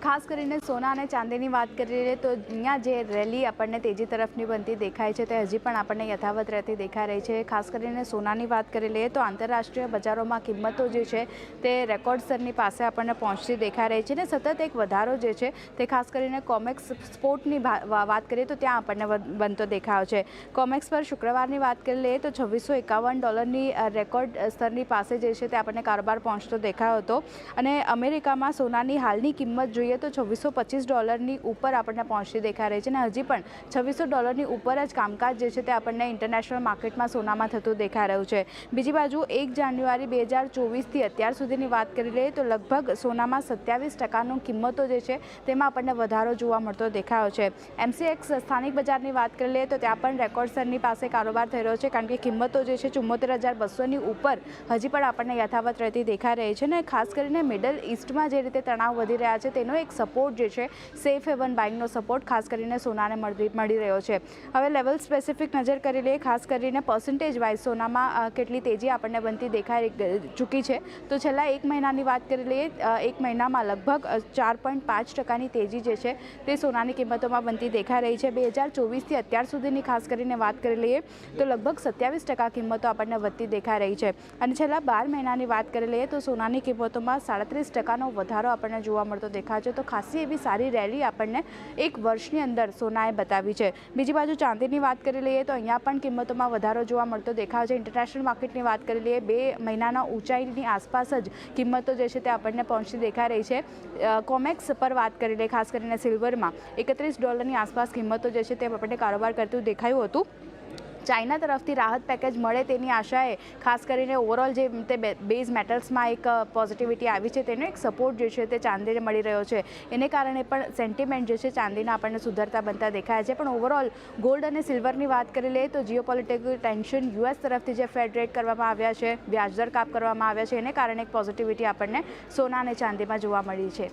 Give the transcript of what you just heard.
ખાસ કરીને સોના અને ચાંદીની વાત કરી લઈએ તો અહીંયા જે રેલી આપણને તેજી તરફની બનતી દેખાય છે તે હજી પણ આપણને યથાવત રહેતી દેખાઈ રહી છે। ખાસ કરીને સોનાની વાત કરી લઈએ તો આંતરરાષ્ટ્રીય બજારોમાં કિંમતો જે છે તે રેકોર્ડ સ્તરની પાસે આપણને પહોંચતી દેખાઈ રહી છે ને સતત એક વધારો જે છે તે ખાસ કરીને કોમેક્સ સ્પોર્ટની વાત કરીએ તો ત્યાં આપણને બનતો દેખાયો છે। કોમેક્સ પર શુક્રવારની વાત કરી લઈએ તો $2651 રેકોર્ડ સ્તરની પાસે જે છે તે આપણને કારોબાર પહોંચતો દેખાયો હતો અને અમેરિકામાં સોનાની હાલની કિંમત જોઈએ તો $2625 ઉપર આપણને પહોંચતી દેખાઈ રહી છે અને હજી પણ $2600 ઉપર જ કામકાજ જે છે તે આપણને ઇન્ટરનેશનલ માર્કેટમાં સોનામાં થતું દેખાઈ રહ્યું છે। બીજી બાજુ 1 જાન્યુઆરી 2024થી અત્યાર સુધીની વાત કરી લઈએ તો લગભગ સોનામાં 27% કિંમતો જે છે તેમાં આપણને વધારો જોવા મળતો દેખાયો છે। MCX સ્થાનિક બજારની વાત કરી લઈએ તો ત્યાં પણ રેકોર્ડ સ્તરની પાસે કારોબાર થઈ રહ્યો છે કારણ કે કિંમતો જે છે 74,200ની ઉપર હજી પણ આપણને યથાવત રહેતી દેખાઈ રહી છે અને ખાસ કરીને મિડલ ઇસ્ટમાં જે રીતે તણાવ વધી રહ્યા છે તેનો એક સપોર્ટ જે છે સેફ હેવન બાઇંગનો સપોર્ટ ખાસ કરીને સોનાને મળી રહ્યો છે। હવે લેવલ સ્પેસિફિક નજર કરી લઈએ ખાસ કરીને પર્સન્ટેજ વાઇઝ સોનામાં કેટલી તેજી આપણને બનતી દેખાઈ ચૂકી છે તો છેલ્લા એક મહિનાની વાત કરી લઈએ એક મહિનામાં લગભગ 4.5%ની તેજી જે છે તે સોનાની કિંમતોમાં બનતી દેખાઈ રહી છે। 2024થી અત્યાર સુધીની ખાસ કરીને વાત કરી લઈએ તો લગભગ 27% કિંમતો આપણને વધતી દેખાઈ રહી છે અને છેલ્લા 12 મહિનાની વાત કરી લઈએ તો સોનાની કિંમતોમાં 37%નો વધારો આપણને જોવા મળતો દેખાય છે તો ખાસી એવી સારી રેલી આપણને એક વર્ષની અંદર સોનાએ બતાવી છે। બીજી બાજુ ચાંદીની વાત કરી લઈએ તો અહીંયા પણ કિંમતોમાં વધારો જોવા મળતો દેખાય છે। ઇન્ટરનેશનલ માર્કેટની વાત કરી લઈએ 2 મહિનાના ઊંચાઈની આસપાસ જ કિંમતો જે છે તે આપણને પહોંચતી દેખાઈ રહી છે। કોમેક્સ પર વાત કરી લઈએ ખાસ કરીને સિલ્વરમાં $31ની આસપાસ કિંમતો જે છે તે આપણને કારોબાર કરતું દેખાયું હતું। ચાઇના તરફથી રાહત પેકેજ મળે તેની આશાએ ખાસ કરીને ઓવરઓલ જે તે બેઝ મેટલ્સમાં એક પોઝિટિવિટી આવી છે તેનો એક સપોર્ટ જે છે તે ચાંદીને મળી રહ્યો છે એને કારણે પણ સેન્ટિમેન્ટ જે છે ચાંદીના આપણને સુધરતા બનતા દેખાય છે। પણ ઓવરઓલ ગોલ્ડ અને સિલ્વરની વાત કરી લઈએ તો જીઓપોલિટિકલ ટેન્શન US તરફથી જે ફેડ રેટ કરવામાં આવ્યા છે વ્યાજદર કાપ કરવામાં આવ્યા છે એને કારણે એક પોઝિટિવિટી આપણને સોના અને ચાંદીમાં જોવા મળી છે।